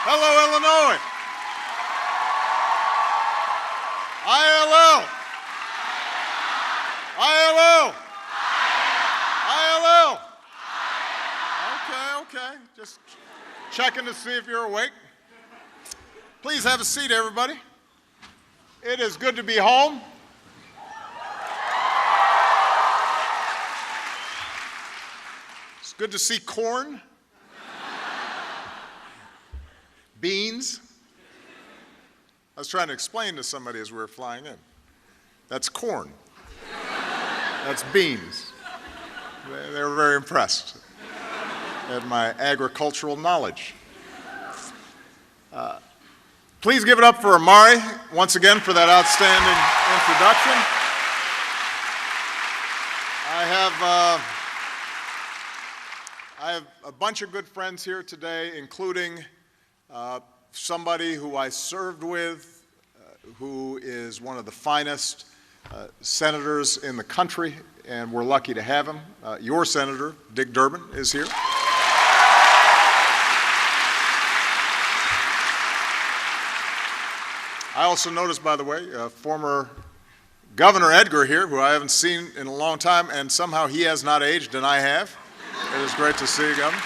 Hello, Illinois. ILL. ILL. ILL. Okay. Just checking to see if you're awake. Please have a seat, everybody. It is good to be home. It's good to see corn, beans. I was trying to explain to somebody as we were flying in. That's corn. That's beans. They were very impressed at my agricultural knowledge. Please give it up for Amari once again for that outstanding introduction. I have a bunch of good friends here today, including somebody who I served with, who is one of the finest senators in the country, and we're lucky to have him. Your senator, Dick Durbin, is here. I also noticed, by the way, former Governor Edgar here, who I haven't seen in a long time, and somehow he has not aged, and I have. It is great to see you, Governor.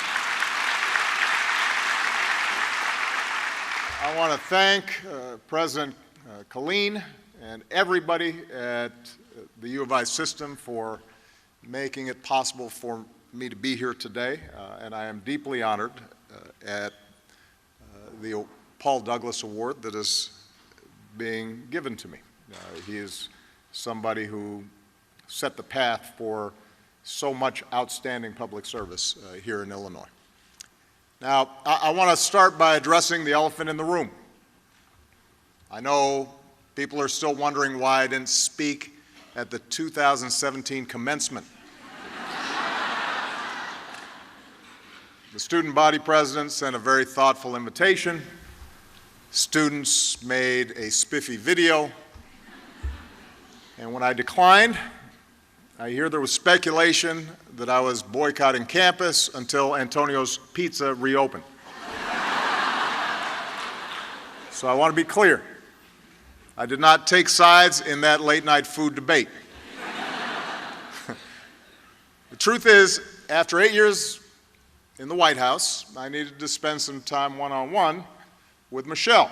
I want to thank President Killeen and everybody at the U of I system for making it possible for me to be here today, and I am deeply honored at the Paul Douglas Award that is being given to me. He is somebody who set the path for so much outstanding public service here in Illinois. Now, I want to start by addressing the elephant in the room. I know people are still wondering why I didn't speak at the 2017 commencement. The student body president sent a very thoughtful invitation. Students made a spiffy video, and when I declined, I hear there was speculation that I was boycotting campus until Antonio's Pizza reopened. So I want to be clear. I did not take sides in that late-night food debate. The truth is, after 8 years in the White House, I needed to spend some time one-on-one with Michelle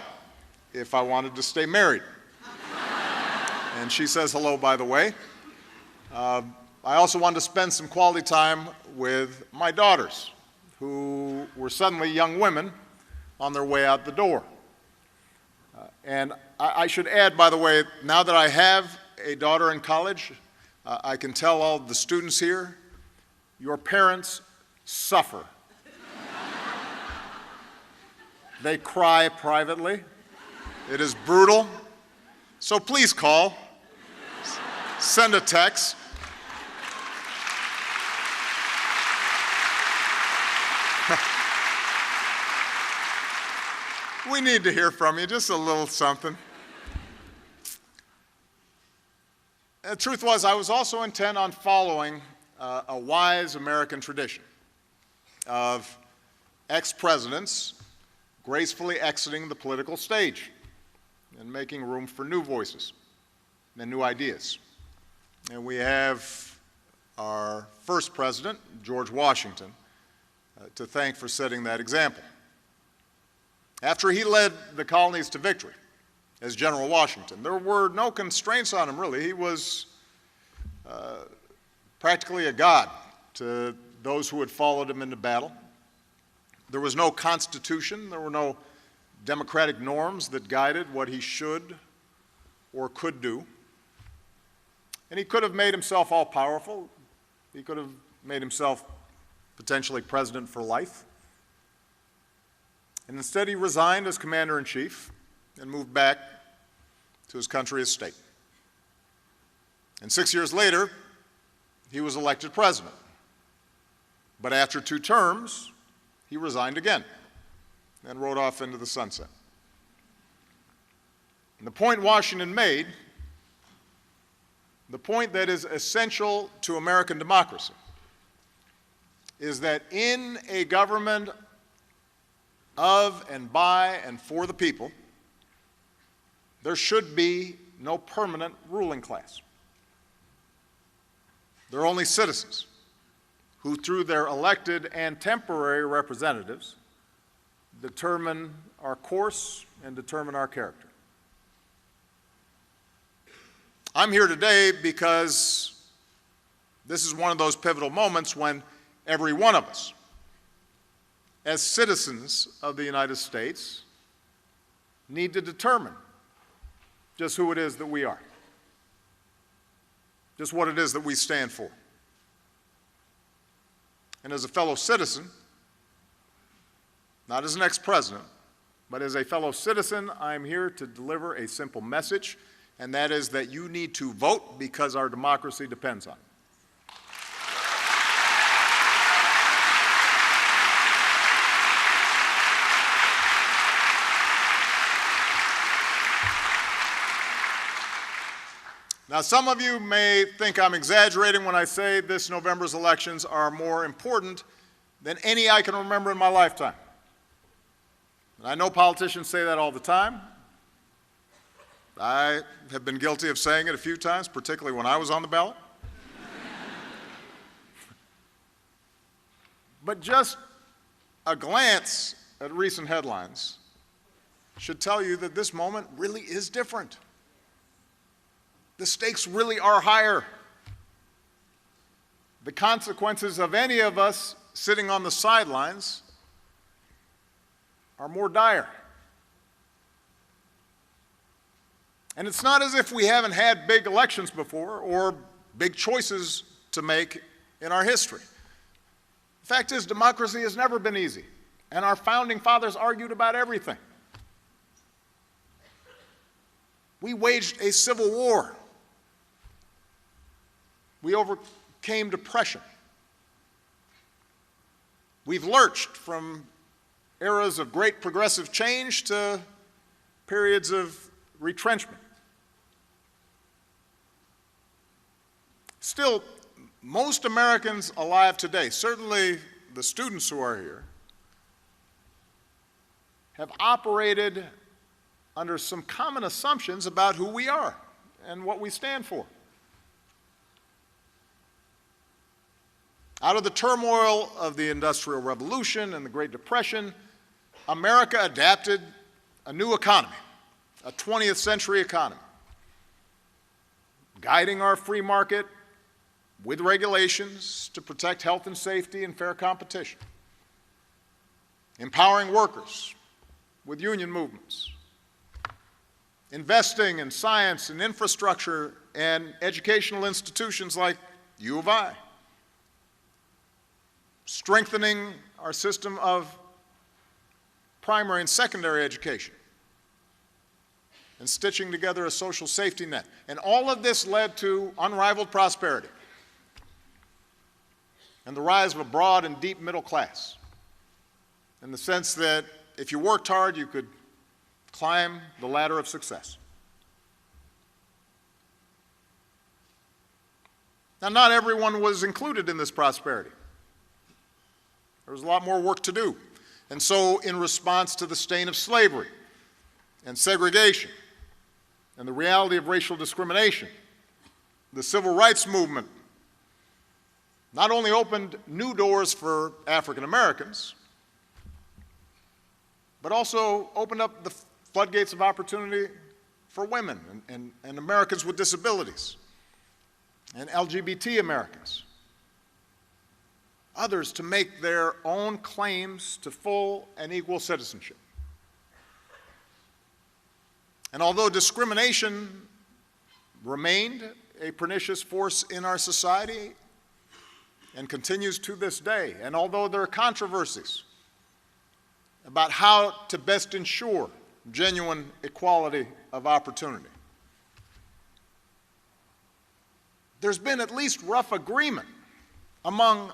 if I wanted to stay married. And she says hello, by the way. I also wanted to spend some quality time with my daughters, who were suddenly young women on their way out the door. And I should add, by the way, now that I have a daughter in college, I can tell all the students here, your parents suffer. They cry privately. It is brutal. So please call, send a text. We need to hear from you, just a little something. The truth was, I was also intent on following a wise American tradition of ex-presidents gracefully exiting the political stage and making room for new voices and new ideas. And we have our first president, George Washington, to thank for setting that example. After he led the colonies to victory as General Washington, there were no constraints on him, really. He was practically a god to those who had followed him into battle. There was no constitution, there were no democratic norms that guided what he should or could do. And he could have made himself all-powerful. He could have made himself potentially president for life. And instead he resigned as commander-in-chief and moved back to his country as state. And 6 years later, he was elected president. But after 2 terms, he resigned again and rode off into the sunset. And the point Washington made, the point that is essential to American democracy, is that in a government of and by and for the people, there should be no permanent ruling class. There are only citizens who, through their elected and temporary representatives, determine our course and determine our character. I'm here today because this is one of those pivotal moments when every one of us, as citizens of the United States, need to determine just who it is that we are, just what it is that we stand for. And as a fellow citizen, not as an ex-president, but as a fellow citizen, I'm here to deliver a simple message, and that is that you need to vote because our democracy depends on it. Now, some of you may think I'm exaggerating when I say this November's elections are more important than any I can remember in my lifetime. And I know politicians say that all the time. I have been guilty of saying it a few times, particularly when I was on the ballot. But just a glance at recent headlines should tell you that this moment really is different. The stakes really are higher. The consequences of any of us sitting on the sidelines are more dire. And it's not as if we haven't had big elections before or big choices to make in our history. The fact is, democracy has never been easy, and our founding fathers argued about everything. We waged a civil war. We overcame depression. We've lurched from eras of great progressive change to periods of retrenchment. Still, most Americans alive today, certainly the students who are here, have operated under some common assumptions about who we are and what we stand for. Out of the turmoil of the Industrial Revolution and the Great Depression, America adapted a new economy, a 20th century economy, guiding our free market with regulations to protect health and safety and fair competition, empowering workers with union movements, investing in science and infrastructure and educational institutions like U of I, strengthening our system of primary and secondary education, and stitching together a social safety net. And all of this led to unrivaled prosperity and the rise of a broad and deep middle class, in the sense that if you worked hard, you could climb the ladder of success. Now, not everyone was included in this prosperity. There was a lot more work to do. And so, in response to the stain of slavery and segregation and the reality of racial discrimination, the civil rights movement not only opened new doors for African Americans, but also opened up the floodgates of opportunity for women and Americans with disabilities and LGBT Americans, others to make their own claims to full and equal citizenship. And although discrimination remained a pernicious force in our society and continues to this day, and although there are controversies about how to best ensure genuine equality of opportunity, there's been at least rough agreement among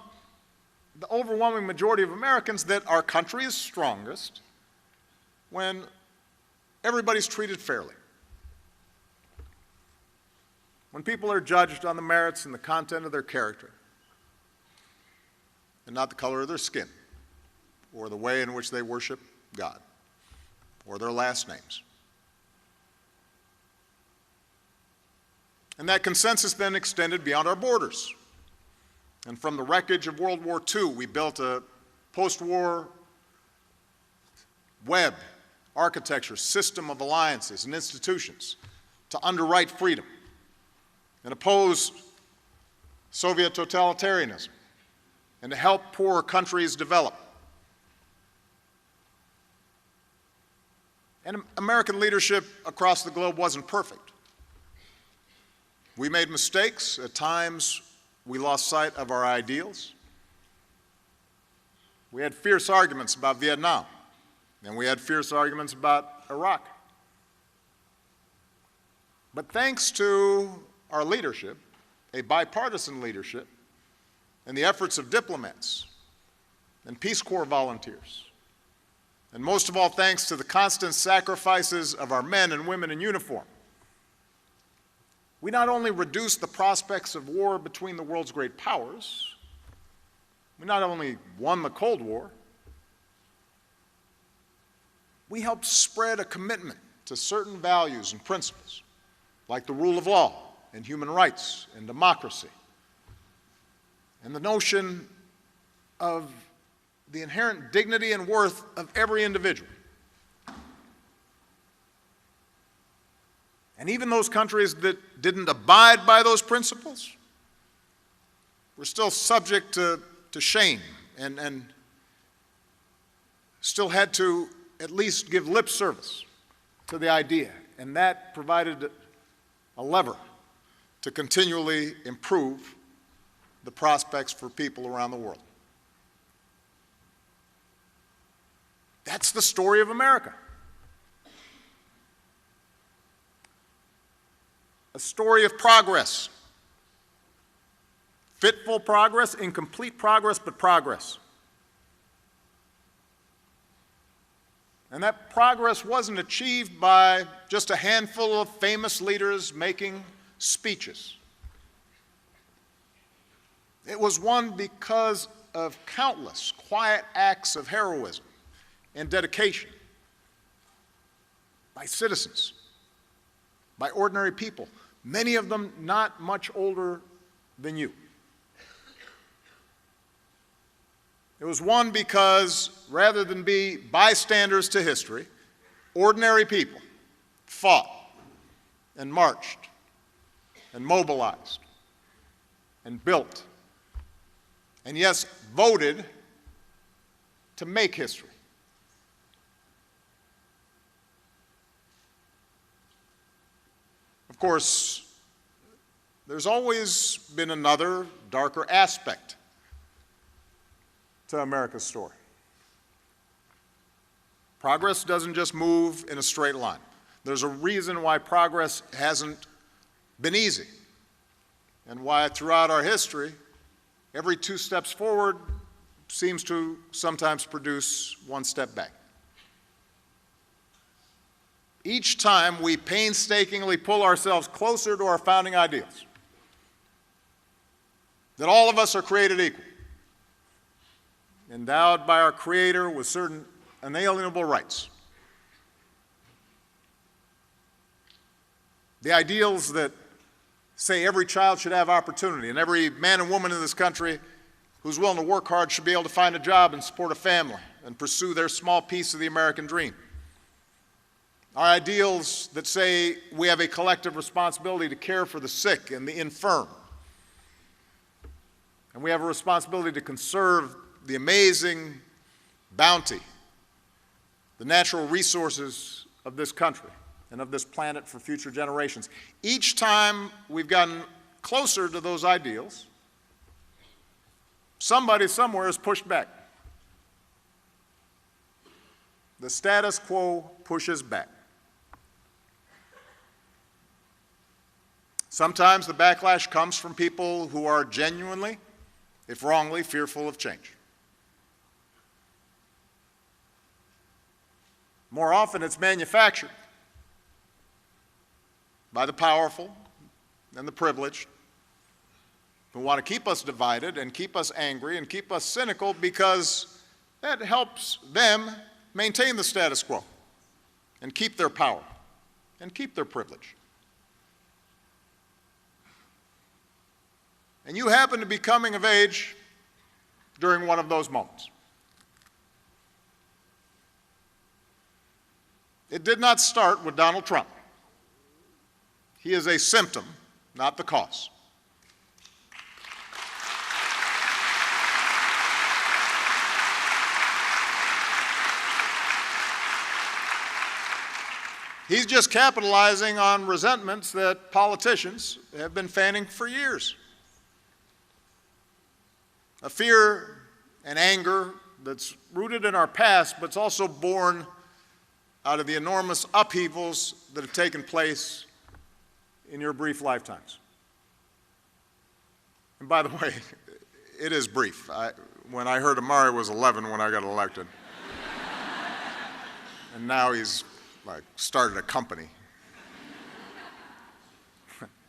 the overwhelming majority of Americans that our country is strongest when everybody's treated fairly. When people are judged on the merits and the content of their character, and not the color of their skin, or the way in which they worship God or their last names. And that consensus then extended beyond our borders. And from the wreckage of World War II, we built a post-war web architecture, system of alliances and institutions to underwrite freedom and oppose Soviet totalitarianism and to help poorer countries develop. And American leadership across the globe wasn't perfect. We made mistakes. At times, we lost sight of our ideals. We had fierce arguments about Vietnam, and we had fierce arguments about Iraq. But thanks to our leadership, a bipartisan leadership, and the efforts of diplomats and Peace Corps volunteers, and most of all, thanks to the constant sacrifices of our men and women in uniform, we not only reduced the prospects of war between the world's great powers, we not only won the Cold War, we helped spread a commitment to certain values and principles, like the rule of law and human rights and democracy, and the notion of the inherent dignity and worth of every individual. And even those countries that didn't abide by those principles were still subject to shame and still had to at least give lip service to the idea. And that provided a lever to continually improve the prospects for people around the world. That's the story of America. A story of progress. Fitful progress, incomplete progress, but progress. And that progress wasn't achieved by just a handful of famous leaders making speeches. It was won because of countless quiet acts of heroism and dedication by citizens, by ordinary people, many of them not much older than you. It was won because, rather than be bystanders to history, ordinary people fought and marched and mobilized and built and, yes, voted to make history. Of course, there's always been another, darker aspect to America's story. Progress doesn't just move in a straight line. There's a reason why progress hasn't been easy, and why throughout our history, every 2 steps forward seems to sometimes produce 1 step back. Each time we painstakingly pull ourselves closer to our founding ideals, that all of us are created equal, endowed by our Creator with certain inalienable rights. The ideals that say every child should have opportunity, and every man and woman in this country who's willing to work hard should be able to find a job and support a family and pursue their small piece of the American dream. Our ideals that say we have a collective responsibility to care for the sick and the infirm, and we have a responsibility to conserve the amazing bounty, the natural resources of this country and of this planet for future generations. Each time we've gotten closer to those ideals, somebody somewhere has pushed back. The status quo pushes back. Sometimes the backlash comes from people who are genuinely, if wrongly, fearful of change. More often it's manufactured by the powerful and the privileged who want to keep us divided and keep us angry and keep us cynical because that helps them maintain the status quo and keep their power and keep their privilege. And you happen to be coming of age during one of those moments. It did not start with Donald Trump. He is a symptom, not the cause. He's just capitalizing on resentments that politicians have been fanning for years. A fear and anger that's rooted in our past, but it's also born out of the enormous upheavals that have taken place in your brief lifetimes. And by the way, it is brief. When I heard Amari was 11 when I got elected, and now he's started a company.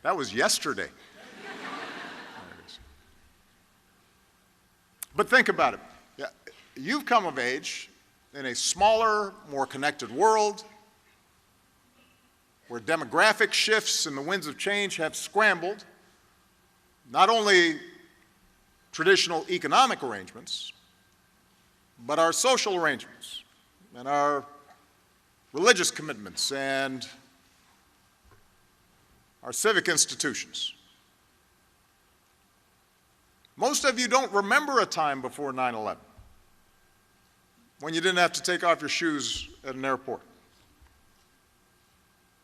That was yesterday. But think about it. Yeah, you've come of age in a smaller, more connected world where demographic shifts and the winds of change have scrambled not only traditional economic arrangements, but our social arrangements and our religious commitments and our civic institutions. Most of you don't remember a time before 9/11 when you didn't have to take off your shoes at an airport.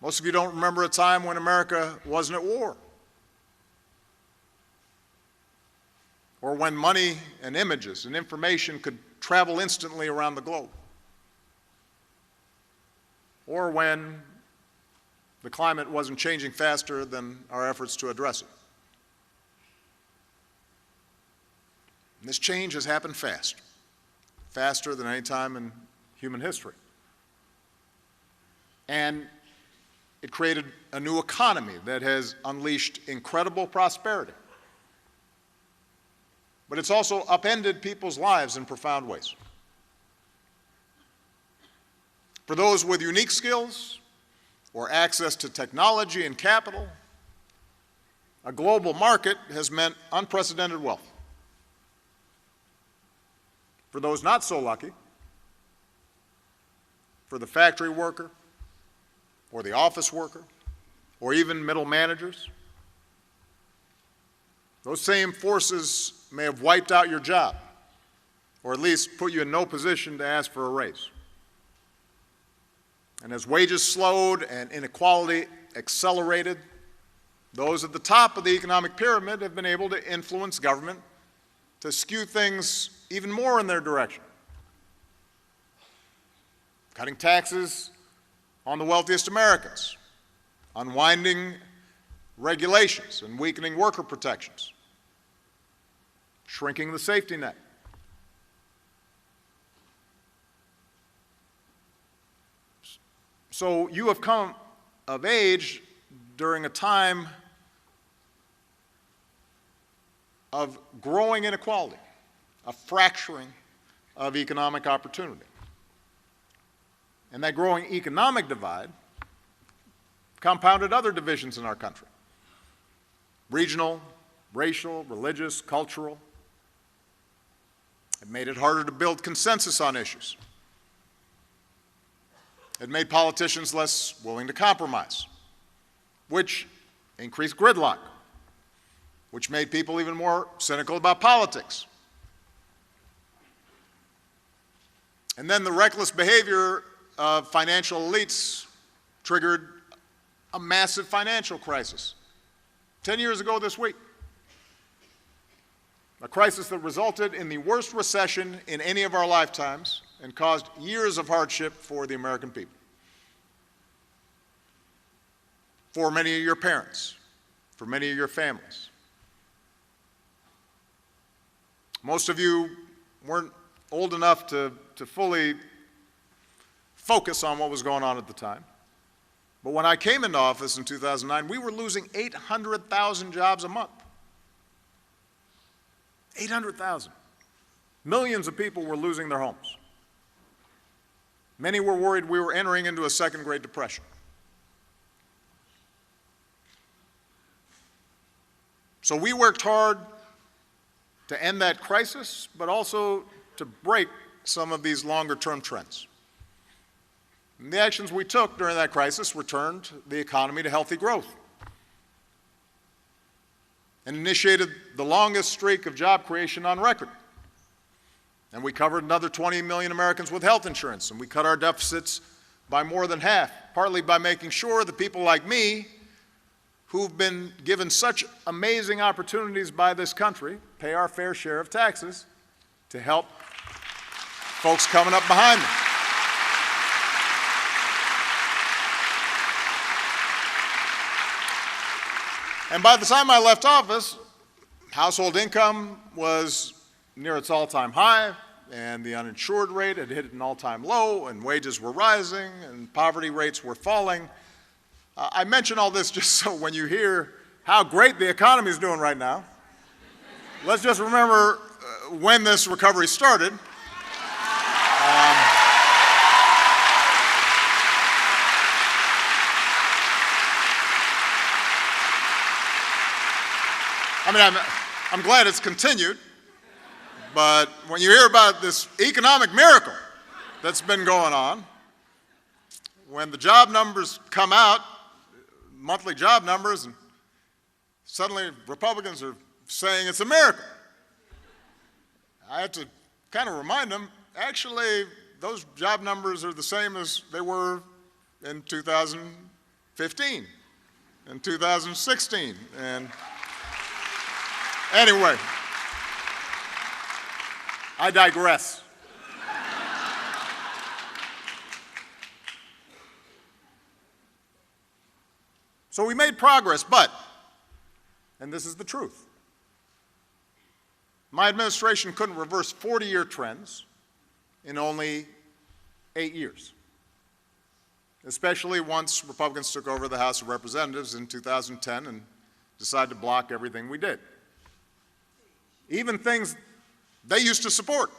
Most of you don't remember a time when America wasn't at war, or when money and images and information could travel instantly around the globe, or when the climate wasn't changing faster than our efforts to address it. And this change has happened fast, faster than any time in human history. And it created a new economy that has unleashed incredible prosperity. But it's also upended people's lives in profound ways. For those with unique skills or access to technology and capital, a global market has meant unprecedented wealth. For those not so lucky, for the factory worker or the office worker or even middle managers, those same forces may have wiped out your job or at least put you in no position to ask for a raise. And as wages slowed and inequality accelerated, those at the top of the economic pyramid have been able to influence government to skew things even more in their direction. Cutting taxes on the wealthiest Americans, unwinding regulations and weakening worker protections, shrinking the safety net. So you have come of age during a time of growing inequality, a fracturing of economic opportunity. And that growing economic divide compounded other divisions in our country: regional, racial, religious, cultural. It made it harder to build consensus on issues. It made politicians less willing to compromise, which increased gridlock, which made people even more cynical about politics. And then the reckless behavior of financial elites triggered a massive financial crisis 10 years ago this week. A crisis that resulted in the worst recession in any of our lifetimes and caused years of hardship for the American people. For many of your parents, for many of your families. Most of you weren't old enough to fully focus on what was going on at the time. But when I came into office in 2009, we were losing 800,000 jobs a month. 800,000. Millions of people were losing their homes. Many were worried we were entering into a second Great Depression. So we worked hard to end that crisis, but also to break some of these longer-term trends. And the actions we took during that crisis returned the economy to healthy growth and initiated the longest streak of job creation on record. And we covered another 20 million Americans with health insurance, and we cut our deficits by more than half, partly by making sure that people like me, who've been given such amazing opportunities by this country, pay our fair share of taxes to help folks coming up behind them. And by the time I left office, household income was near its all-time high, and the uninsured rate had hit an all-time low, and wages were rising, and poverty rates were falling. I mention all this just so when you hear how great the economy is doing right now, let's just remember when this recovery started. I mean, I'm glad it's continued, but when you hear about this economic miracle that's been going on, when the job numbers come out, monthly job numbers, and suddenly Republicans are saying it's a miracle, I have to kind of remind them, actually, those job numbers are the same as they were in 2015, and 2016, and anyway, I digress. So we made progress, but, and this is the truth, my administration couldn't reverse 40-year trends in only 8 years, especially once Republicans took over the House of Representatives in 2010 and decided to block everything we did. Even things they used to support.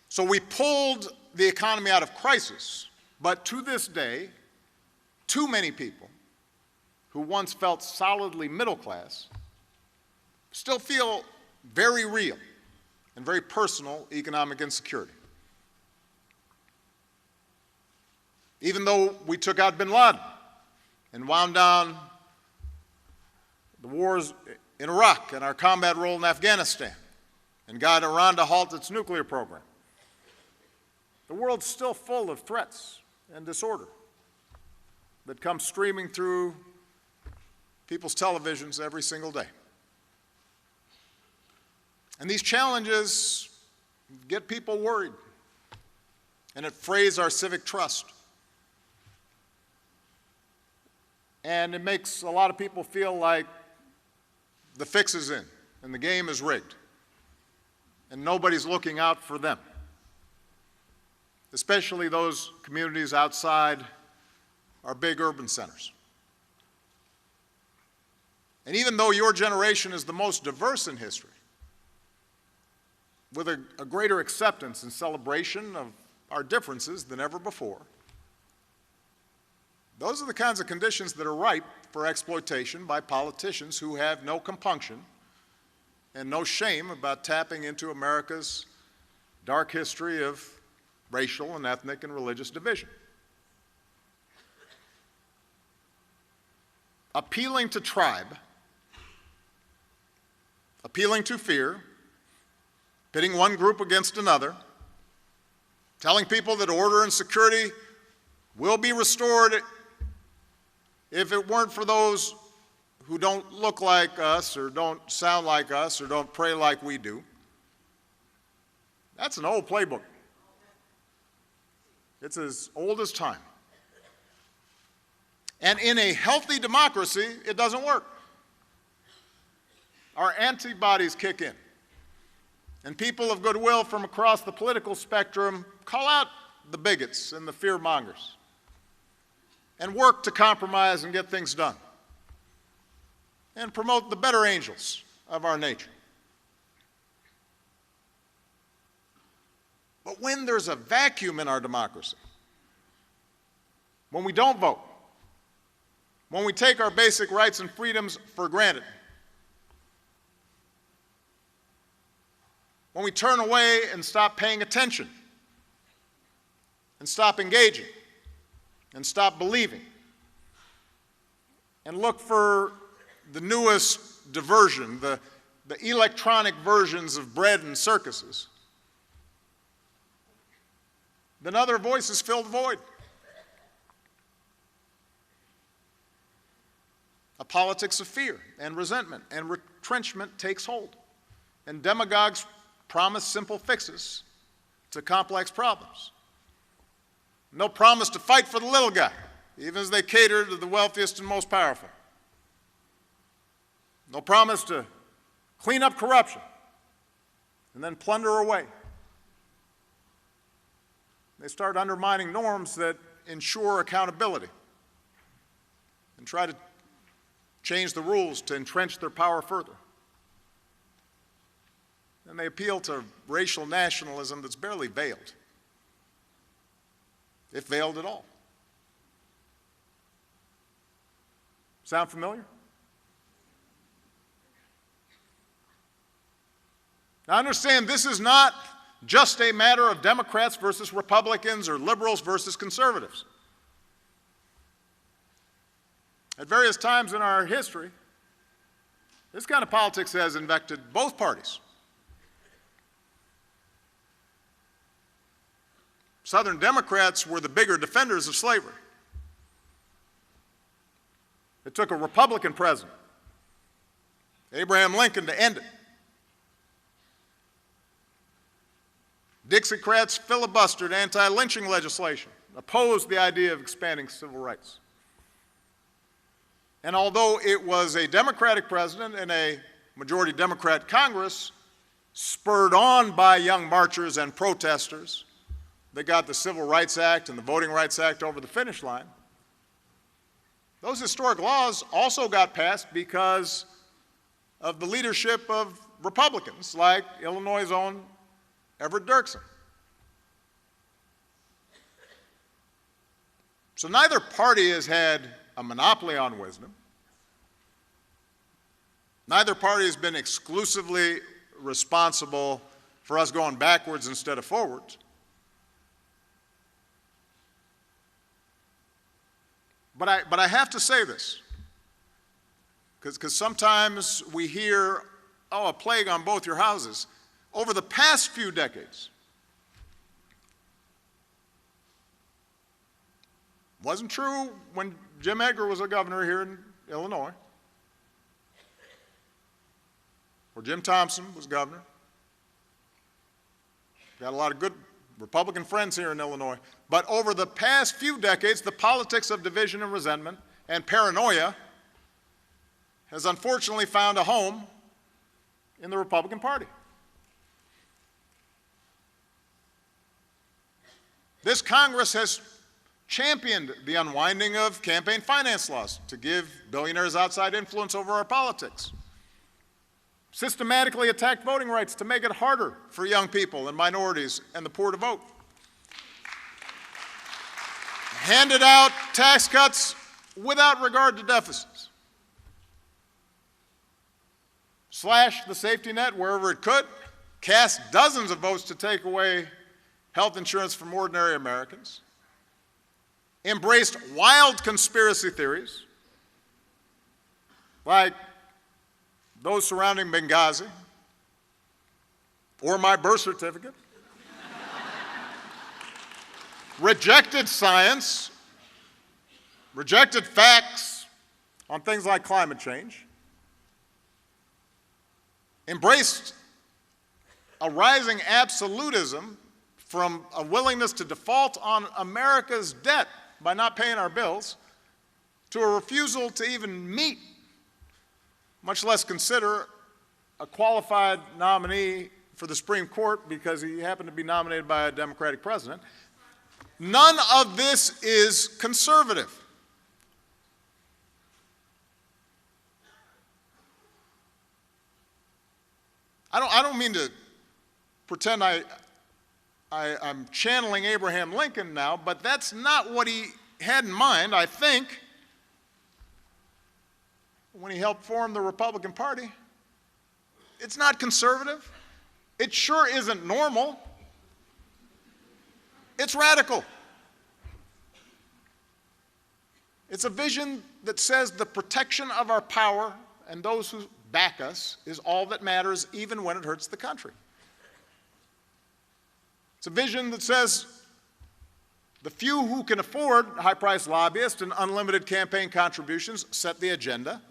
So we pulled the economy out of crisis, but to this day, too many people who once felt solidly middle class still feel very real and very personal economic insecurity. Even though we took out bin Laden and wound down the wars in Iraq and our combat role in Afghanistan and got Iran to halt its nuclear program, the world's still full of threats and disorder that come streaming through people's televisions every single day. And these challenges get people worried, and it frays our civic trust. And it makes a lot of people feel like the fix is in, and the game is rigged, and nobody's looking out for them, especially those communities outside our big urban centers. And even though your generation is the most diverse in history, with a greater acceptance and celebration of our differences than ever before, those are the kinds of conditions that are ripe for exploitation by politicians who have no compunction and no shame about tapping into America's dark history of racial and ethnic and religious division. Appealing to tribe, appealing to fear, pitting one group against another, telling people that order and security will be restored if it weren't for those who don't look like us or don't sound like us or don't pray like we do. That's an old playbook. It's as old as time. And in a healthy democracy, it doesn't work. Our antibodies kick in. And people of goodwill from across the political spectrum call out the bigots and the fear-mongers and work to compromise and get things done and promote the better angels of our nature. But But when there's a vacuum in our democracy, when we don't vote, when we take our basic rights and freedoms for granted, when we turn away and stop paying attention, and stop engaging, and stop believing, and look for the newest diversion, the electronic versions of bread and circuses, then other voices fill the void. A politics of fear and resentment and retrenchment takes hold, and demagogues promise simple fixes to complex problems. And they'll promise to fight for the little guy, even as they cater to the wealthiest and most powerful. They'll promise to clean up corruption and then plunder away. They start undermining norms that ensure accountability and try to change the rules to entrench their power further. And they appeal to racial nationalism that's barely veiled, if veiled at all. Sound familiar? Now understand, this is not just a matter of Democrats versus Republicans or liberals versus conservatives. At various times in our history, this kind of politics has infected both parties. Southern Democrats were the bigger defenders of slavery. It took a Republican president, Abraham Lincoln, to end it. Dixiecrats filibustered anti-lynching legislation, opposed the idea of expanding civil rights. And although it was a Democratic president and a majority Democrat Congress, spurred on by young marchers and protesters, that got the Civil Rights Act and the Voting Rights Act over the finish line, those historic laws also got passed because of the leadership of Republicans like Illinois' own Everett Dirksen. So neither party has had a monopoly on wisdom. Neither party has been exclusively responsible for us going backwards instead of forwards. But I have to say this, because sometimes we hear, oh, a plague on both your houses. Over the past few decades, wasn't true when Jim Edgar was a governor here in Illinois, or Jim Thompson was governor. Got a lot of good Republican friends here in Illinois. But over the past few decades, the politics of division and resentment and paranoia has unfortunately found a home in the Republican Party. This Congress has championed the unwinding of campaign finance laws to give billionaires outside influence over our politics, systematically attacked voting rights to make it harder for young people and minorities and the poor to vote, handed out tax cuts without regard to deficits, slashed the safety net wherever it could, cast dozens of votes to take away health insurance from ordinary Americans, embraced wild conspiracy theories like those surrounding Benghazi or my birth certificate, rejected science, rejected facts on things like climate change, embraced a rising absolutism from a willingness to default on America's debt by not paying our bills to a refusal to even meet, much less consider, a qualified nominee for the Supreme Court because he happened to be nominated by a Democratic president. None of this is conservative. I don't mean to pretend I I'm channeling Abraham Lincoln now, but that's not what he had in mind, I think, when he helped form the Republican Party. It's not conservative. It sure isn't normal. It's radical. It's a vision that says the protection of our power and those who back us is all that matters, even when it hurts the country. It's a vision that says the few who can afford high-priced lobbyists and unlimited campaign contributions set the agenda.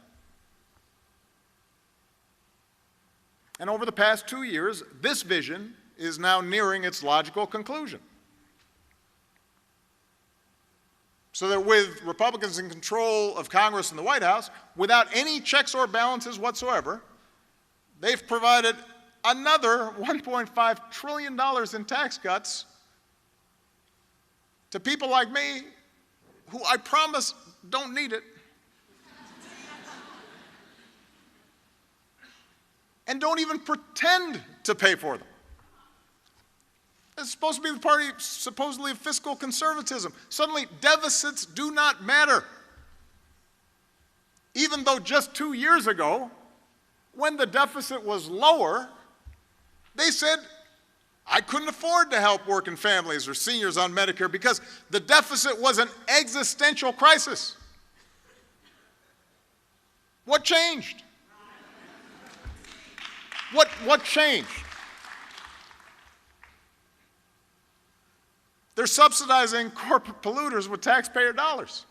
And over the past 2 years, this vision is now nearing its logical conclusion. So that with Republicans in control of Congress and the White House, without any checks or balances whatsoever, they've provided another $1.5 trillion in tax cuts to people like me who I promise don't need it. And don't even pretend to pay for them. It's supposed to be the party supposedly of fiscal conservatism. Suddenly, deficits do not matter. Even though just 2 years ago, when the deficit was lower, they said, I couldn't afford to help working families or seniors on Medicare because the deficit was an existential crisis. What changed? What changed? They're subsidizing corporate polluters with taxpayer dollars,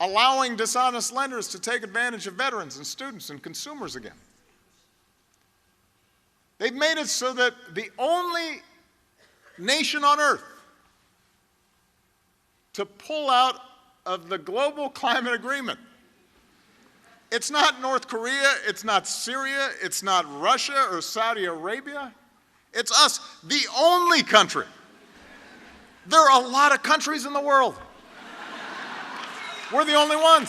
allowing dishonest lenders to take advantage of veterans and students and consumers again. They've made it so that the only nation on earth to pull out of the global climate agreement, it's not North Korea, it's not Syria, it's not Russia or Saudi Arabia, it's us, the only country. There are a lot of countries in the world. We're the only ones.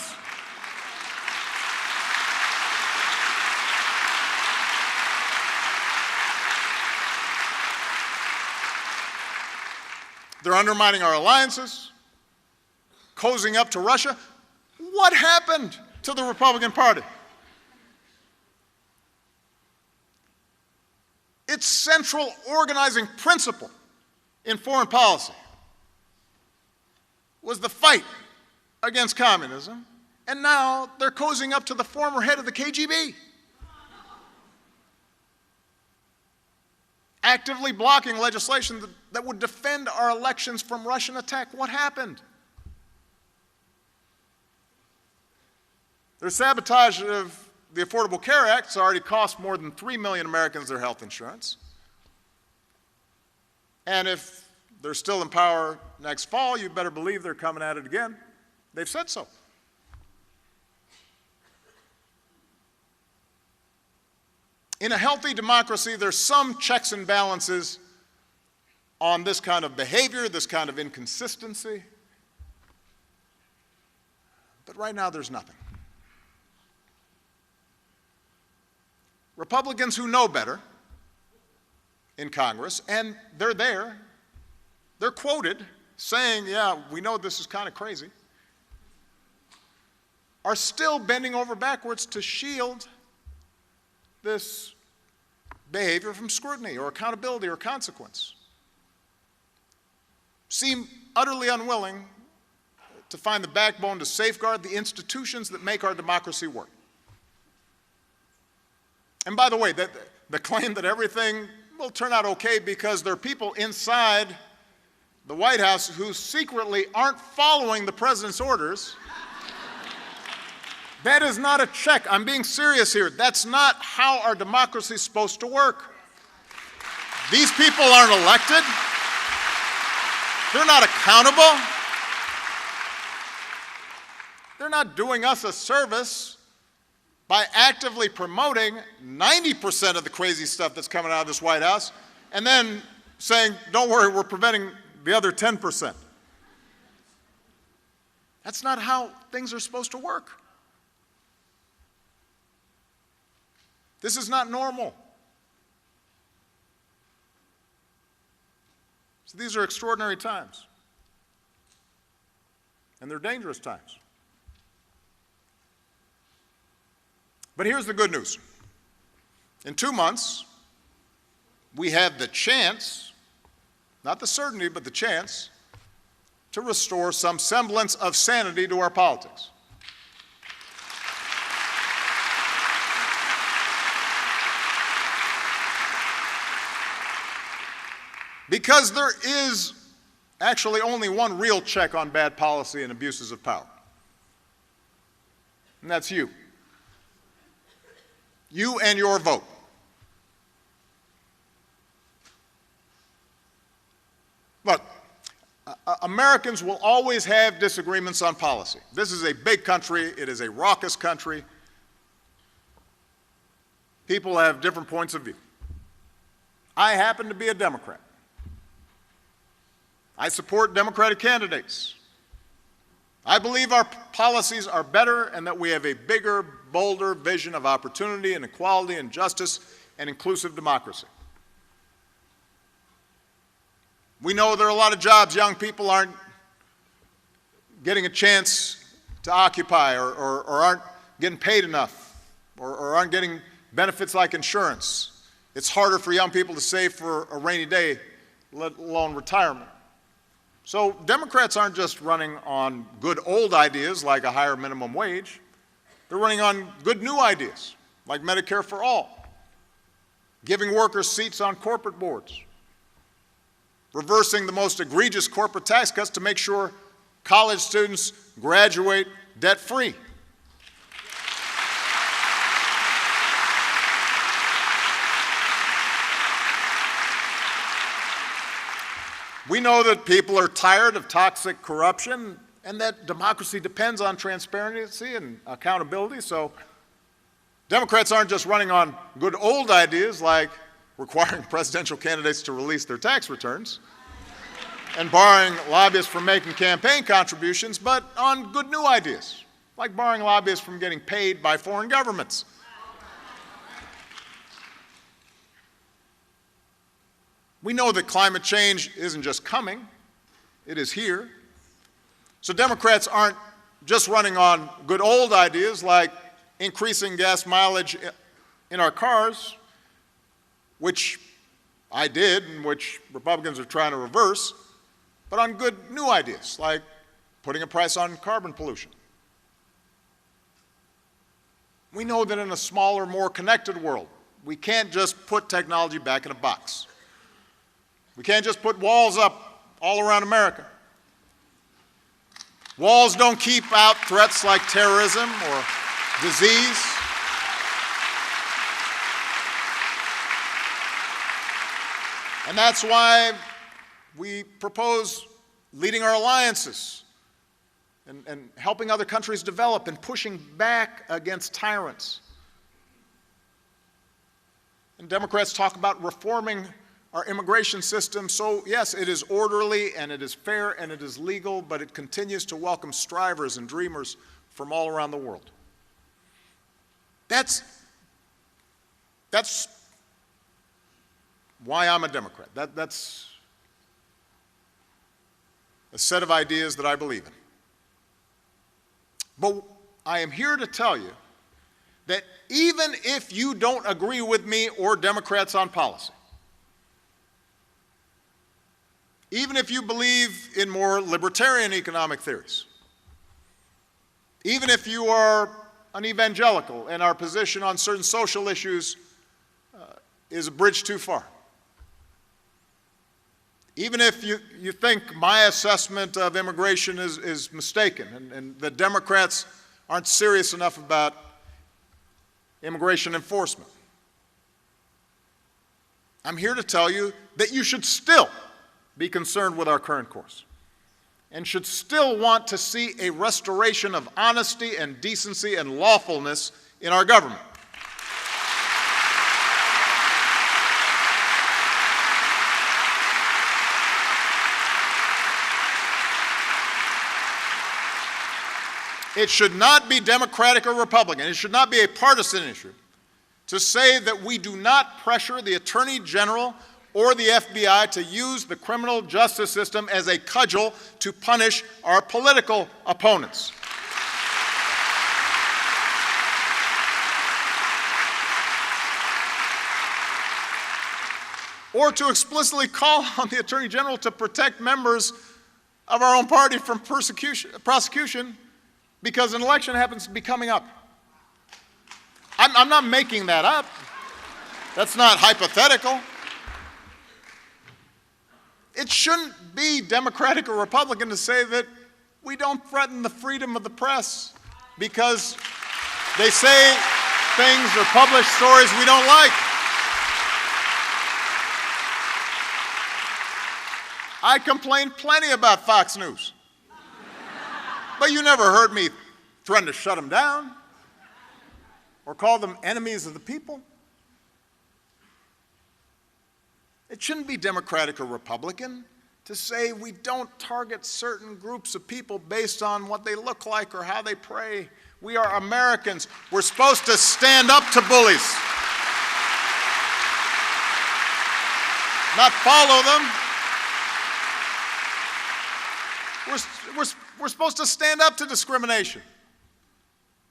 They're undermining our alliances, cozying up to Russia. What happened to the Republican Party? Its central organizing principle in foreign policy was the fight against communism, and now they're cozying up to the former head of the KGB, actively blocking legislation that would defend our elections from Russian attack. What happened? Their sabotage of the Affordable Care Act has already cost more than 3 million Americans their health insurance. And if they're still in power next fall, you better believe they're coming at it again. They've said so. In a healthy democracy, there's some checks and balances on this kind of behavior, this kind of inconsistency. But right now, there's nothing. Republicans who know better in Congress, and they're there, they're quoted saying, yeah, we know this is kind of crazy, are still bending over backwards to shield this behavior from scrutiny or accountability or consequence. Seem utterly unwilling to find the backbone to safeguard the institutions that make our democracy work. And by the way, the claim that everything will turn out okay because there are people inside the White House who secretly aren't following the president's orders, that is not a check. I'm being serious here. That's not how our democracy is supposed to work. These people aren't elected. They're not accountable. They're not doing us a service by actively promoting 90% of the crazy stuff that's coming out of this White House and then saying, don't worry, we're preventing the other 10%. That's not how things are supposed to work. This is not normal. So these are extraordinary times, and they're dangerous times. But here's the good news. In 2 months, we have the chance, not the certainty, but the chance, to restore some semblance of sanity to our politics. Because there is actually only one real check on bad policy and abuses of power, and that's you. You and your vote. Look, Americans will always have disagreements on policy. This is a big country. It is a raucous country. People have different points of view. I happen to be a Democrat. I support Democratic candidates. I believe our policies are better and that we have a bigger, bolder vision of opportunity and equality and justice and inclusive democracy. We know there are a lot of jobs young people aren't getting a chance to occupy or aren't getting paid enough or aren't getting benefits like insurance. It's harder for young people to save for a rainy day, let alone retirement. So Democrats aren't just running on good old ideas like a higher minimum wage. They're running on good new ideas like Medicare for all, giving workers seats on corporate boards, reversing the most egregious corporate tax cuts to make sure college students graduate debt-free. We know that people are tired of toxic corruption and that democracy depends on transparency and accountability. So Democrats aren't just running on good old ideas like requiring presidential candidates to release their tax returns and barring lobbyists from making campaign contributions, but on good new ideas, like barring lobbyists from getting paid by foreign governments. We know that climate change isn't just coming, it is here. So Democrats aren't just running on good old ideas like increasing gas mileage in our cars, which I did and which Republicans are trying to reverse, but on good new ideas like putting a price on carbon pollution. We know that in a smaller, more connected world, we can't just put technology back in a box. We can't just put walls up all around America. Walls don't keep out threats like terrorism or disease. And that's why we propose leading our alliances and helping other countries develop and pushing back against tyrants. And Democrats talk about reforming our immigration system. So yes, it is orderly and it is fair and it is legal, but it continues to welcome strivers and dreamers from all around the world. That's why I'm a Democrat. That's a set of ideas that I believe in. But I am here to tell you that even if you don't agree with me or Democrats on policy, even if you believe in more libertarian economic theories, even if you are an evangelical and our position on certain social issues is a bridge too far, even if you think my assessment of immigration is mistaken and the Democrats aren't serious enough about immigration enforcement, I'm here to tell you that you should still be concerned with our current course and should still want to see a restoration of honesty and decency and lawfulness in our government. It should not be Democratic or Republican. It should not be a partisan issue to say that we do not pressure the Attorney General or the FBI to use the criminal justice system as a cudgel to punish our political opponents. Or to explicitly call on the Attorney General to protect members of our own party from prosecution because an election happens to be coming up. I'm not making that up. That's not hypothetical. It shouldn't be Democratic or Republican to say that we don't threaten the freedom of the press because they say things or publish stories we don't like. I complained plenty about Fox News, but you never heard me threaten to shut them down or call them enemies of the people. It shouldn't be Democratic or Republican to say we don't target certain groups of people based on what they look like or how they pray. We are Americans. We're supposed to stand up to bullies, not follow them. We're supposed to stand up to discrimination.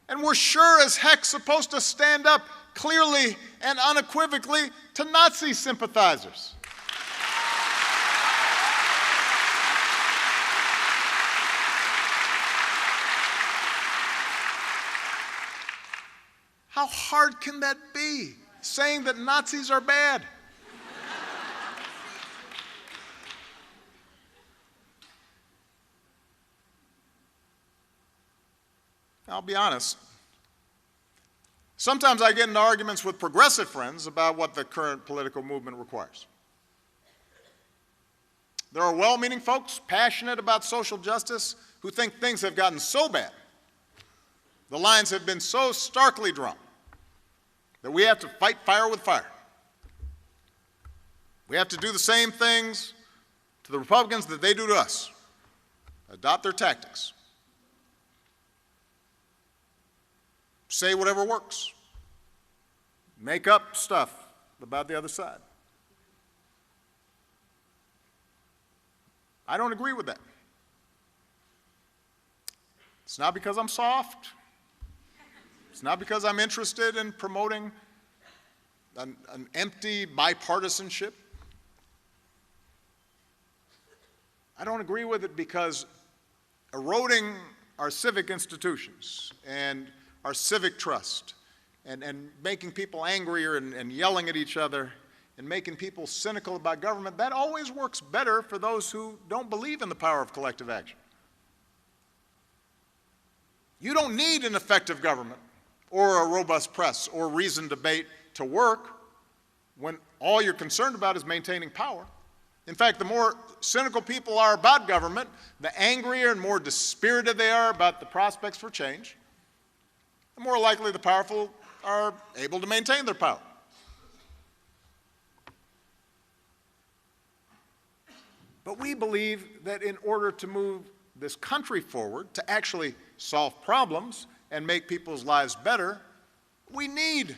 And we're sure as heck supposed to stand up clearly and unequivocally to Nazi sympathizers. How hard can that be, saying that Nazis are bad? I'll be honest. Sometimes I get into arguments with progressive friends about what the current political movement requires. There are well-meaning folks passionate about social justice who think things have gotten so bad, the lines have been so starkly drawn, that we have to fight fire with fire. We have to do the same things to the Republicans that they do to us, adopt their tactics. Say whatever works. Make up stuff about the other side. I don't agree with that. It's not because I'm soft. It's not because I'm interested in promoting an empty bipartisanship. I don't agree with it because eroding our civic institutions and our civic trust, and making people angrier and yelling at each other and making people cynical about government, that always works better for those who don't believe in the power of collective action. You don't need an effective government or a robust press or reasoned debate to work when all you're concerned about is maintaining power. In fact, the more cynical people are about government, the angrier and more dispirited they are about the prospects for change, the more likely the powerful are able to maintain their power. But we believe that in order to move this country forward, to actually solve problems and make people's lives better, we need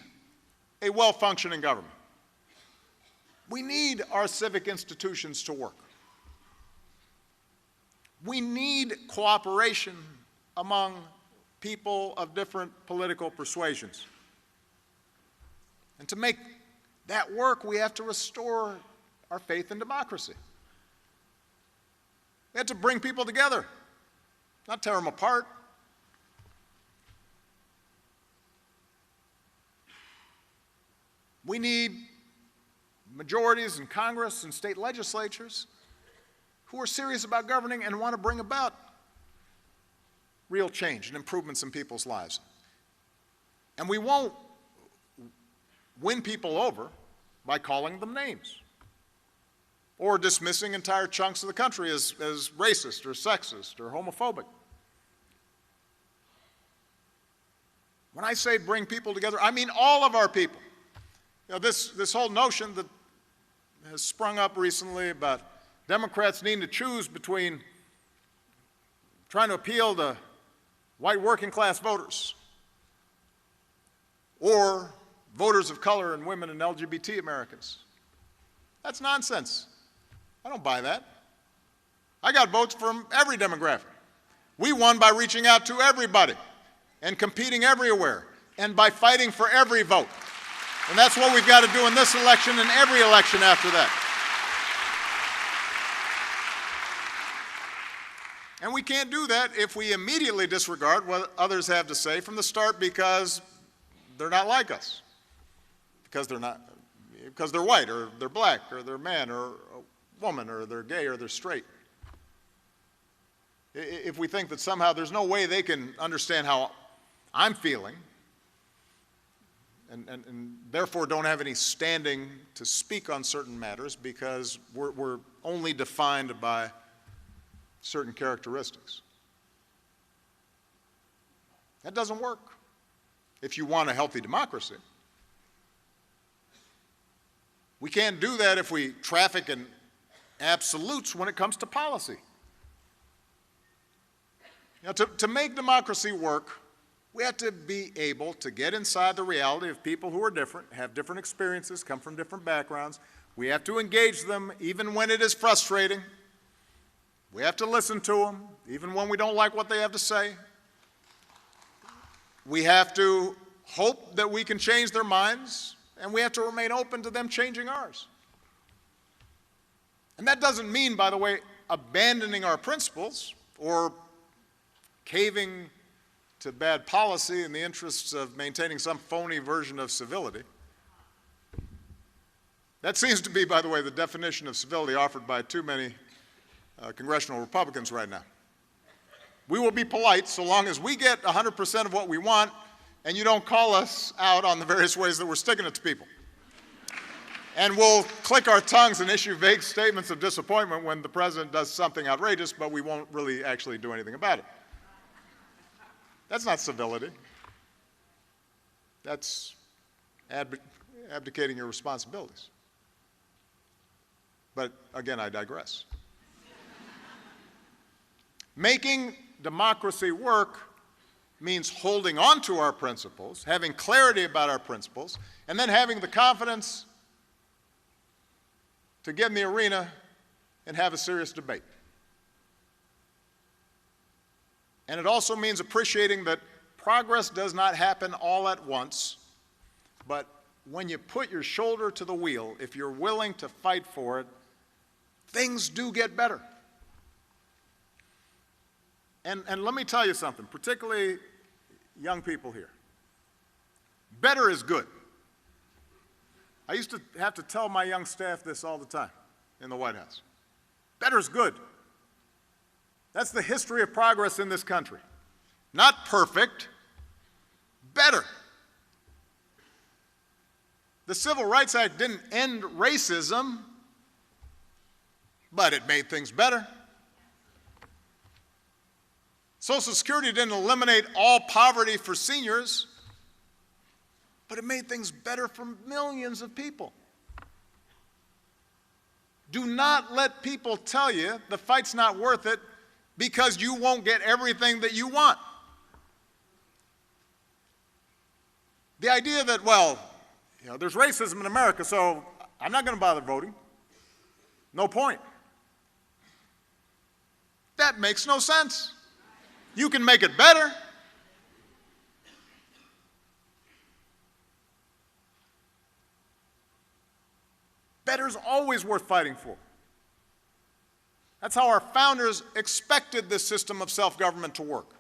a well-functioning government. We need our civic institutions to work. We need cooperation among people of different political persuasions. And to make that work, we have to restore our faith in democracy. We have to bring people together, not tear them apart. We need majorities in Congress and state legislatures who are serious about governing and want to bring about real change and improvements in people's lives. And we won't win people over by calling them names or dismissing entire chunks of the country as racist or sexist or homophobic. When I say bring people together, I mean all of our people. You know, this whole notion that has sprung up recently about Democrats needing to choose between trying to appeal to white working class voters or voters of color and women and LGBT Americans. That's nonsense. I don't buy that. I got votes from every demographic. We won by reaching out to everybody and competing everywhere and by fighting for every vote. And that's what we've got to do in this election and every election after that. And we can't do that if we immediately disregard what others have to say from the start because they're not like us. Because they're white, or they're black, or they're man, or a woman, or they're gay, or they're straight. If we think that somehow there's no way they can understand how I'm feeling, and therefore don't have any standing to speak on certain matters because we're only defined by certain characteristics. That doesn't work if you want a healthy democracy. We can't do that if we traffic in absolutes when it comes to policy. You know, to make democracy work, we have to be able to get inside the reality of people who are different, have different experiences, come from different backgrounds. We have to engage them even when it is frustrating. We have to listen to them even when we don't like what they have to say. We have to hope that we can change their minds, and we have to remain open to them changing ours. And that doesn't mean, by the way, abandoning our principles or caving to bad policy in the interests of maintaining some phony version of civility. That seems to be, by the way, the definition of civility offered by too many congressional Republicans right now. We will be polite so long as we get 100% of what we want and you don't call us out on the various ways that we're sticking it to people. And we'll click our tongues and issue vague statements of disappointment when the president does something outrageous, but we won't really actually do anything about it. That's not civility. That's abdicating your responsibilities. But again, I digress. Making democracy work means holding on to our principles, having clarity about our principles, and then having the confidence to get in the arena and have a serious debate. And it also means appreciating that progress does not happen all at once, but when you put your shoulder to the wheel, if you're willing to fight for it, things do get better. And let me tell you something, particularly young people here. Better is good. I used to have to tell my young staff this all the time in the White House. Better is good. That's the history of progress in this country. Not perfect, better. The Civil Rights Act didn't end racism, but it made things better. Social Security didn't eliminate all poverty for seniors, but it made things better for millions of people. Do not let people tell you the fight's not worth it because you won't get everything that you want. The idea that, well, there's racism in America, so I'm not going to bother voting. No point. That makes no sense. You can make it better. Better's always worth fighting for. That's how our founders expected this system of self-government to work.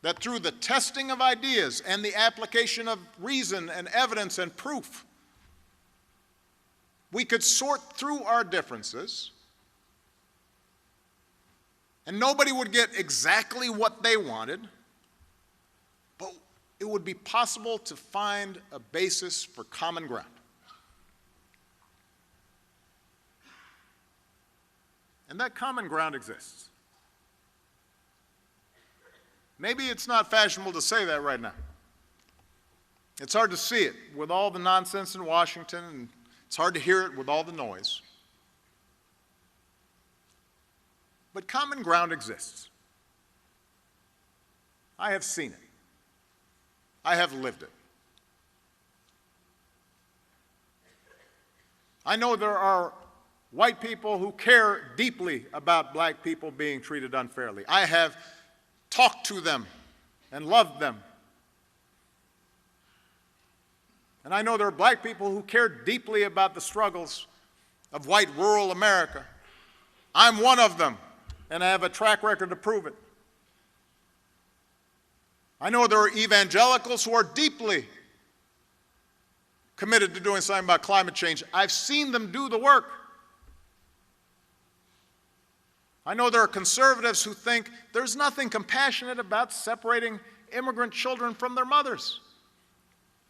That through the testing of ideas and the application of reason and evidence and proof, we could sort through our differences, and nobody would get exactly what they wanted, but it would be possible to find a basis for common ground. And that common ground exists. Maybe it's not fashionable to say that right now. It's hard to see it with all the nonsense in Washington, and it's hard to hear it with all the noise. But common ground exists. I have seen it. I have lived it. I know there are white people who care deeply about black people being treated unfairly. I have talked to them and loved them. And I know there are black people who care deeply about the struggles of white rural America. I'm one of them, and I have a track record to prove it. I know there are evangelicals who are deeply committed to doing something about climate change. I've seen them do the work. I know there are conservatives who think there's nothing compassionate about separating immigrant children from their mothers.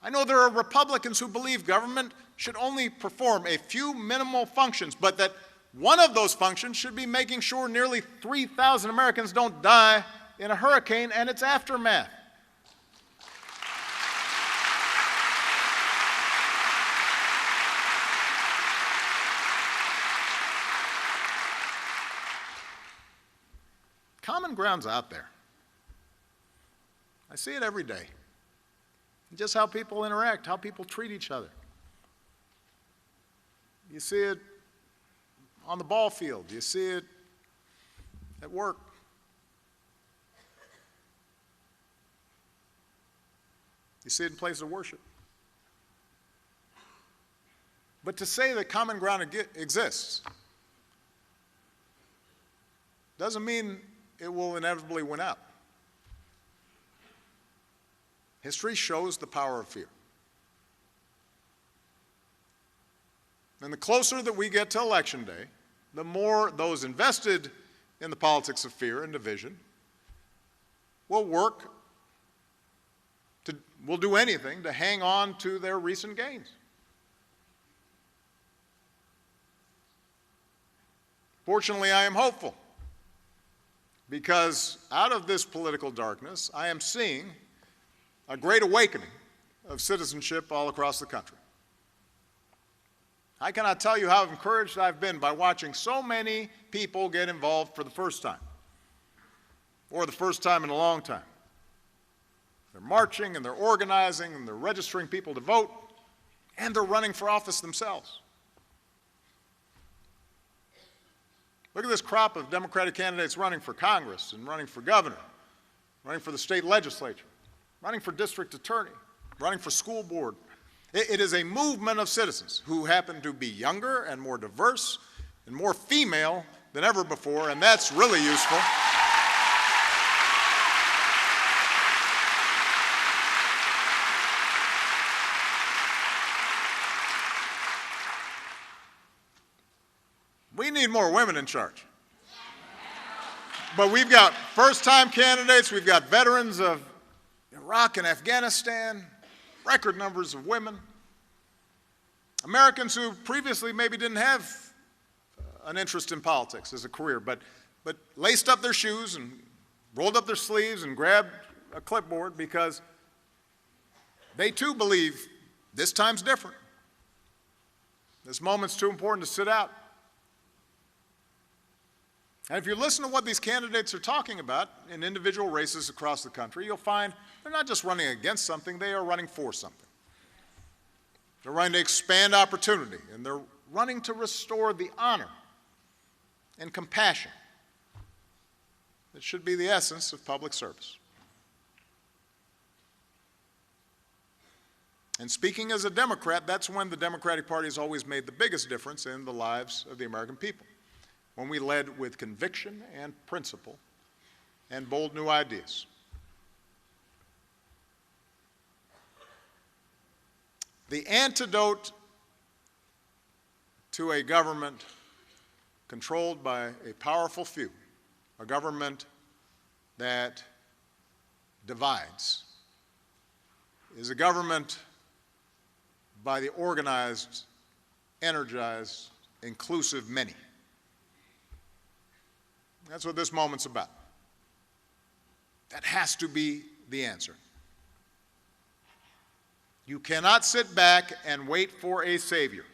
I know there are Republicans who believe government should only perform a few minimal functions, but that one of those functions should be making sure nearly 3,000 Americans don't die in a hurricane and its aftermath. Common ground's out there. I see it every day. Just how people interact, how people treat each other. You see it on the ball field. You see it at work. You see it in places of worship. But to say that common ground exists doesn't mean it will inevitably win out. History shows the power of fear. And the closer that we get to Election Day, the more those invested in the politics of fear and division will do anything to hang on to their recent gains. Fortunately, I am hopeful, because out of this political darkness, I am seeing a great awakening of citizenship all across the country. I cannot tell you how encouraged I've been by watching so many people get involved for the first time, or the first time in a long time. They're marching and they're organizing and they're registering people to vote, and they're running for office themselves. Look at this crop of Democratic candidates running for Congress and running for governor, running for the state legislature, running for district attorney, running for school board. It is a movement of citizens who happen to be younger and more diverse and more female than ever before, and that's really useful. We need more women in charge. But we've got first-time candidates, we've got veterans of Iraq and Afghanistan, record numbers of women. Americans who previously maybe didn't have an interest in politics as a career, but laced up their shoes and rolled up their sleeves and grabbed a clipboard because they too believe this time's different. This moment's too important to sit out. And if you listen to what these candidates are talking about in individual races across the country, you'll find they're not just running against something, they are running for something. They're running to expand opportunity, and they're running to restore the honor and compassion that should be the essence of public service. And speaking as a Democrat, that's when the Democratic Party has always made the biggest difference in the lives of the American people, when we led with conviction and principle and bold new ideas. The antidote to a government controlled by a powerful few, a government that divides, is a government by the organized, energized, inclusive many. That's what this moment's about. That has to be the answer. You cannot sit back and wait for a savior.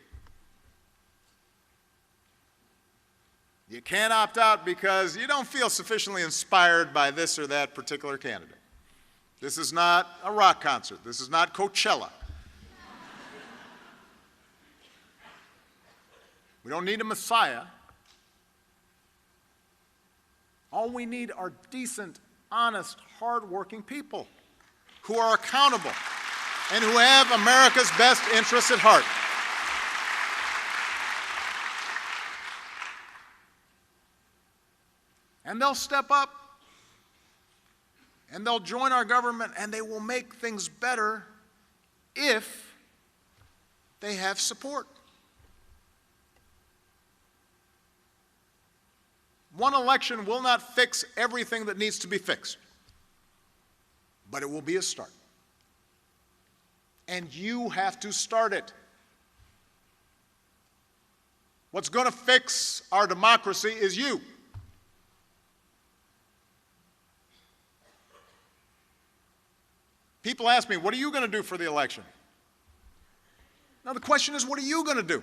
You can't opt out because you don't feel sufficiently inspired by this or that particular candidate. This is not a rock concert. This is not Coachella. We don't need a Messiah. All we need are decent, honest, hard-working people who are accountable and who have America's best interests at heart. And they'll step up, and they'll join our government, and they will make things better if they have support. One election will not fix everything that needs to be fixed, but it will be a start. And you have to start it. What's going to fix our democracy is you. People ask me, what are you going to do for the election? Now the question is, what are you going to do?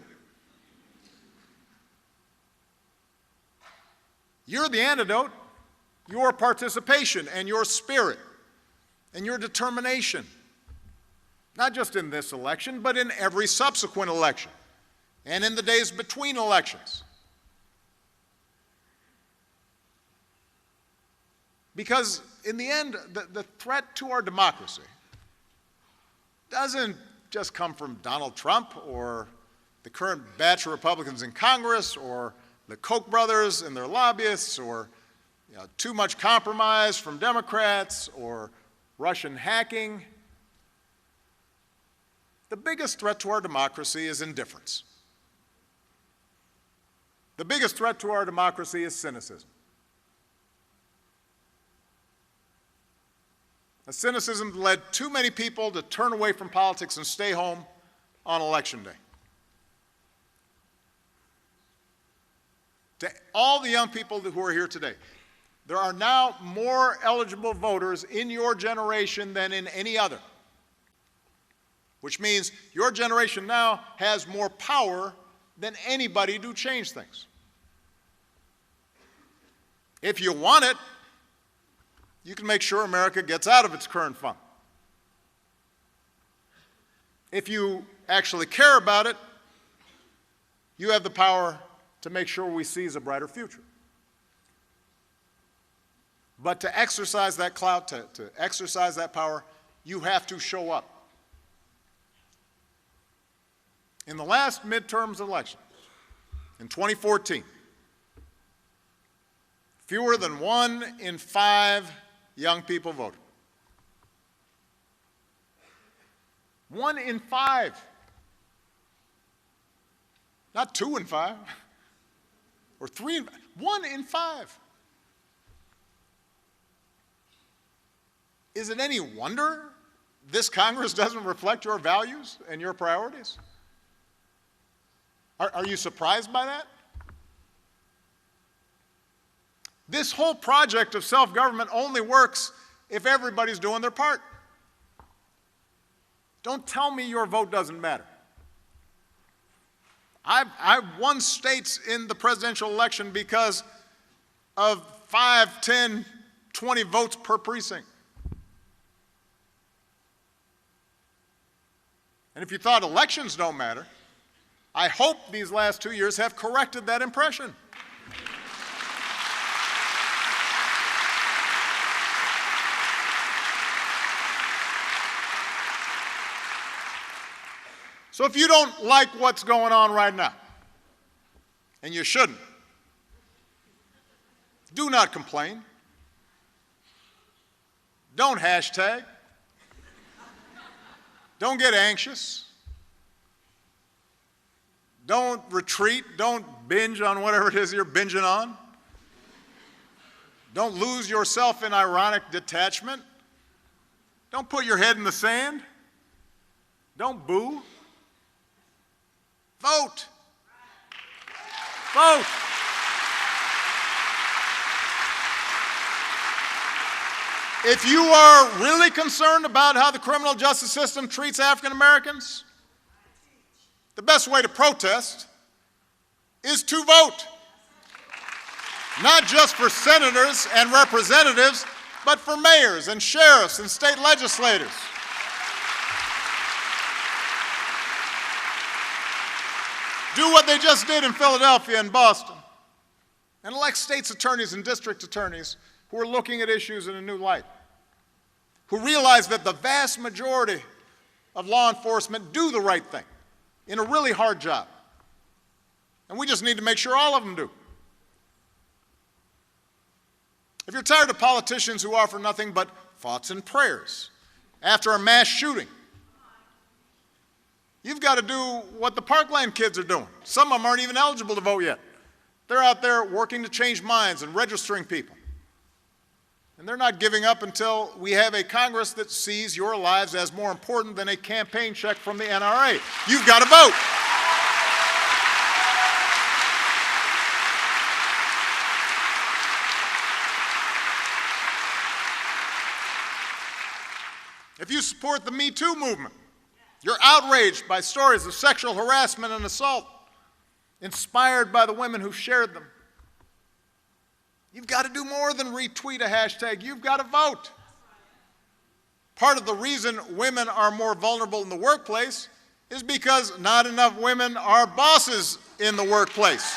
You're the antidote. Your participation and your spirit and your determination. Not just in this election, but in every subsequent election and in the days between elections. Because in the end, the threat to our democracy doesn't just come from Donald Trump or the current batch of Republicans in Congress or the Koch brothers and their lobbyists or too much compromise from Democrats or Russian hacking. The biggest threat to our democracy is indifference. The biggest threat to our democracy is cynicism. A cynicism that led too many people to turn away from politics and stay home on Election Day. To all the young people who are here today, there are now more eligible voters in your generation than in any other, which means your generation now has more power than anybody to change things. If you want it, you can make sure America gets out of its current funk. If you actually care about it, you have the power to make sure we seize a brighter future. But to exercise that clout, to exercise that power, you have to show up. In the last midterms election, in 2014, fewer than 1 in 5 young people voted. 1 in 5. Not 2 in 5. Or 3 in 5. 1 in 5. Is it any wonder this Congress doesn't reflect your values and your priorities? Are you surprised by that? This whole project of self-government only works if everybody's doing their part. Don't tell me your vote doesn't matter. I've won states in the presidential election because of 5, 10, 20 votes per precinct. And if you thought elections don't matter, I hope these last 2 years have corrected that impression. So if you don't like what's going on right now, and you shouldn't, do not complain. Don't hashtag. Don't get anxious. Don't retreat. Don't binge on whatever it is you're binging on. Don't lose yourself in ironic detachment. Don't put your head in the sand. Don't boo. Vote. Vote. If you are really concerned about how the criminal justice system treats African Americans, the best way to protest is to vote. Not just for senators and representatives, but for mayors and sheriffs and state legislators. do what they just did in Philadelphia and Boston, and elect state's attorneys and district attorneys who are looking at issues in a new light, who realize that the vast majority of law enforcement do the right thing in a really hard job. And we just need to make sure all of them do. If you're tired of politicians who offer nothing but thoughts and prayers after a mass shooting, you've got to do what the Parkland kids are doing. Some of them aren't even eligible to vote yet. They're out there working to change minds and registering people. And they're not giving up until we have a Congress that sees your lives as more important than a campaign check from the NRA. You've got to vote. If you support the Me Too movement, you're outraged by stories of sexual harassment and assault, inspired by the women who shared them. You've got to do more than retweet a hashtag. You've got to vote. Part of the reason women are more vulnerable in the workplace is because not enough women are bosses in the workplace.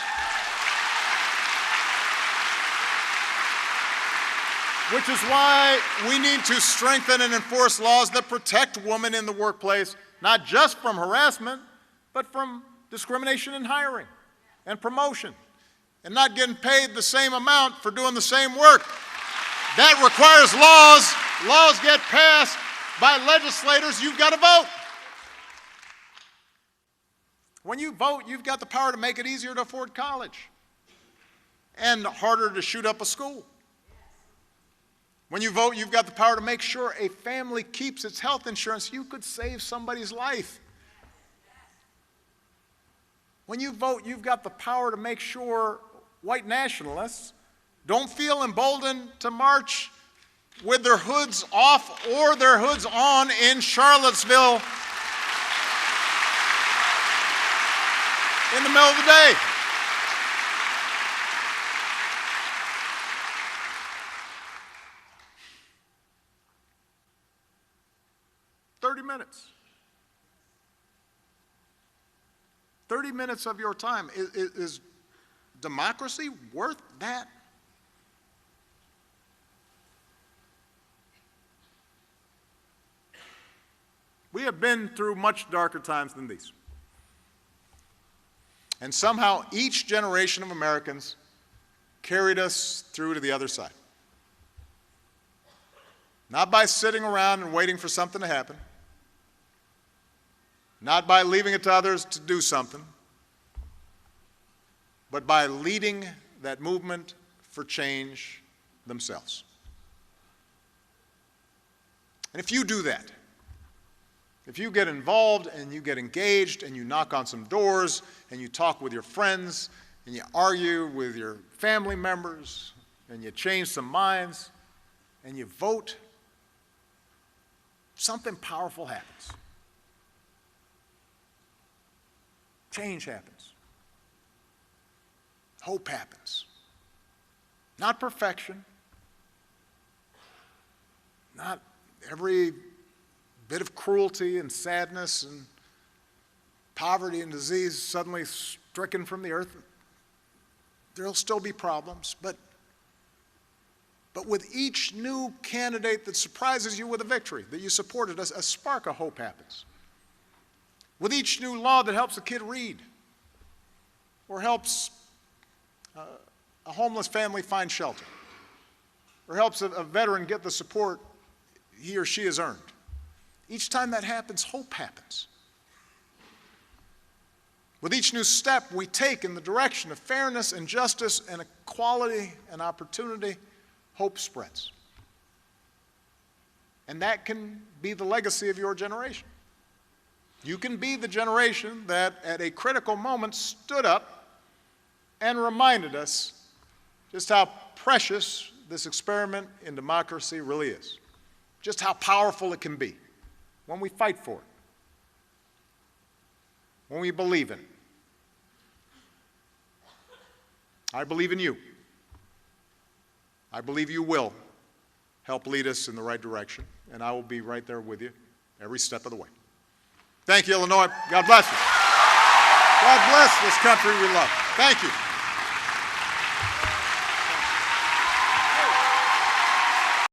Which is why we need to strengthen and enforce laws that protect women in the workplace, not just from harassment, but from discrimination in hiring and promotion, and not getting paid the same amount for doing the same work. That requires laws. Laws get passed by legislators. You've got to vote. When you vote, you've got the power to make it easier to afford college and harder to shoot up a school. When you vote, you've got the power to make sure a family keeps its health insurance. You could save somebody's life. When you vote, you've got the power to make sure white nationalists don't feel emboldened to march with their hoods off or their hoods on in Charlottesville in the middle of the day. Minutes. 30 minutes of your time. Is democracy worth that? We have been through much darker times than these. And somehow each generation of Americans carried us through to the other side. Not by sitting around and waiting for something to happen. Not by leaving it to others to do something, but by leading that movement for change themselves. And if you do that, if you get involved and you get engaged and you knock on some doors and you talk with your friends and you argue with your family members and you change some minds and you vote, something powerful happens. Change happens. Hope happens. Not perfection. Not every bit of cruelty and sadness and poverty and disease suddenly stricken from the earth. There'll still be problems, but with each new candidate that surprises you with a victory, that you supported, a spark of hope happens. With each new law that helps a kid read, or helps a homeless family find shelter, or helps a veteran get the support he or she has earned. Each time that happens, hope happens. With each new step we take in the direction of fairness and justice and equality and opportunity, hope spreads. And that can be the legacy of your generation. You can be the generation that at a critical moment stood up and reminded us just how precious this experiment in democracy really is, just how powerful it can be when we fight for it, when we believe in it. I believe in you. I believe you will help lead us in the right direction, and I will be right there with you every step of the way. Thank you, Illinois. God bless you. God bless this country we love. Thank you.